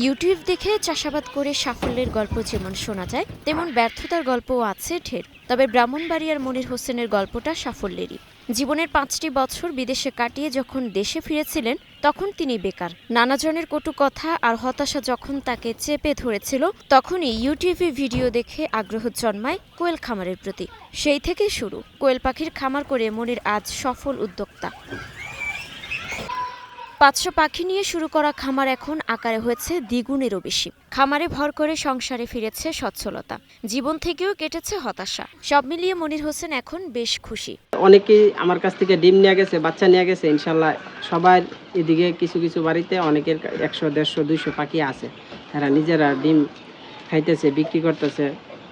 YouTube দেখে চাষাবাদ করে সাফল্যের গল্প যেমন শোনা যায়, তেমন ব্যর্থতার গল্পও আছে ঢের। তবে ব্রাহ্মণবাড়িয়ার মনির হোসেনের গল্পটা সাফল্যেরই। জীবনের ৫টি বছর বিদেশে কাটিয়ে যখন দেশে ফিরেছিলেন, তখন তিনি বেকার। নানাজনের কটু কথা আর হতাশা যখন তাকে চেপে ধরেছিল, তখনই ইউটিউবে ভিডিও দেখে আগ্রহ জন্মায় কোয়েল খামারের প্রতি। সেই থেকেই শুরু। কোয়েল পাখির খামার করে মনির আজ সফল উদ্যোক্তা। ৫০০ পাখি নিয়ে শুরু করা খামার এখন আকারে হয়েছে দ্বিগুণেরও বেশি। খামারে ভর করে সংসারে ফিরেছে সচ্ছলতা, জীবন থেকেও কেটেছে হতাশা। সব মিলিয়ে মনির হোসেন এখন বেশ খুশি। অনেকেই আমার কাছ থেকে ডিম নিয়ে গেছে, বাচ্চা নিয়ে গেছে। ইনশাল্লাহ সবার এদিকে কিছু কিছু বাড়িতে অনেকের ১০০, ১৫০, ২০০ পাখি আছে। তারা নিজেরা ডিম খাইতেছে, বিক্রি করতেছে।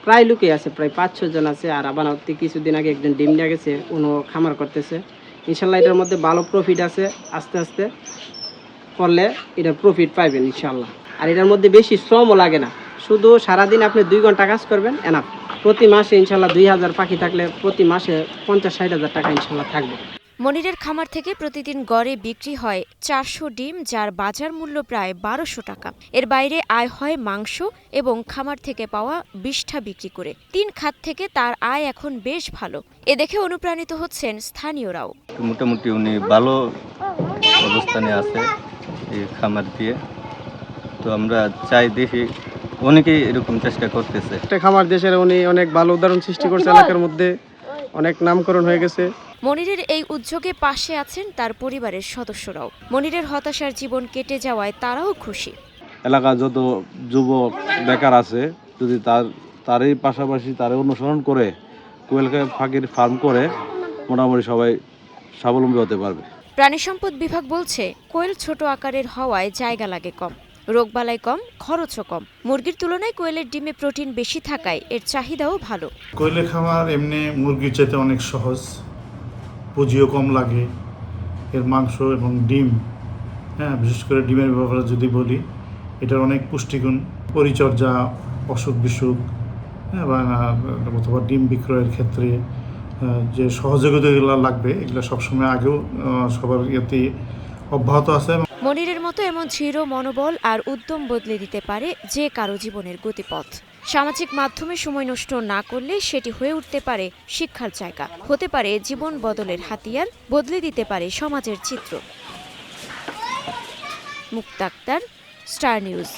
প্রায় লোকই আছে, প্রায় ৫-৬ জন আছে। আর আবার কিছুদিন আগে একজন ডিম নিয়ে গেছে, উনি খামার করতেছে। ইনশাল্লাহ এটার মধ্যে ভালো প্রফিট আছে। আস্তে আস্তে করলে এটা প্রফিট পাইবেন ইনশাল্লাহ। আর এটার মধ্যে বেশি শ্রমও লাগে না, শুধু সারাদিন আপনি ২ ঘন্টা কাজ করবেন, এনাফ। প্রতি মাসে ইনশাল্লাহ ২,০০০ পাখি থাকলে প্রতি মাসে ৫০-৬০ হাজার টাকা ইনশাল্লাহ থাকবে। মনিরের খামার থেকে প্রতিদিন গড়ে বিক্রি হয় ৪০০ ডিম, যার বাজার মূল্য প্রায় ১২০০ টাকা। এর বাইরে আয় হয় মাংস এবং খামার থেকে পাওয়া বিষ্ঠা বিক্রি করে। ৩ খাত থেকে তার আয় এখন বেশ ভালো। এ দেখে অনুপ্রাণিত হচ্ছেন স্থানীয়রাও। মোটামুটি উনি ভালো অবস্থানে আছে এই খামার দিয়ে। তো আমরা চাই দেখি অনেকেই এরকম চেষ্টা করতেছে। একটা খামার দেশের উনি অনেক ভালো উদাহরণ সৃষ্টি করছে, এলাকার মধ্যে অনেক নামকরণ হয়ে গেছে। মনিরের এই উদ্যোগে পাশে আছেন তার পরিবারের সদস্যরাও। মনিরের হতাশার জীবন কেটে যাওয়ায় তারাও খুশি। এলাকা যত যুবক বেকার আছে, যদি তারই পাশাপাশি তারে অনুসরণ করে কোয়েল পাখির ফার্ম করে, মোটামুটি সবাই স্বাবলম্বী হতে পারবে। প্রাণী সম্পদ বিভাগ বলছে, কোয়েল ছোট আকারের হওয়ায় জায়গা লাগে কম, রোগবালাই কম, খরচও কম। মুরগির তুলনায় কোয়েলের ডিমে প্রোটিন বেশি থাকায় এর চাহিদাও ভালো। কোয়েলের খামার এমনি মুরগির চাইতে অনেক সহজ, পুঁজিও কম লাগে। এর মাংস এবং ডিম, বিশেষ করে ডিমের ব্যাপারে যদি বলি, এটার অনেক পুষ্টিগুণ, পরিচর্যা, অসুখ বিসুখ অথবা ডিম বিক্রয়ের ক্ষেত্রে যে সহযোগিতাগুলো লাগবে, এগুলো সবসময় আগেও সবার ইয়েতে অব্যাহত আছে। মনিরের মতো এমন দৃঢ় মনোবল আর উদ্যম বদলে দিতে পারে যে কারো জীবনের গতিপথ। সামাজিক মাধ্যমে সময় নষ্ট না করলে সেটি হয়ে উঠতে পারে শিক্ষার জায়গা, হতে পারে জীবন বদলের হাতিয়ার, বদলে দিতে পারে সমাজের চিত্র। মুক্তা আক্তার, স্টার নিউজ।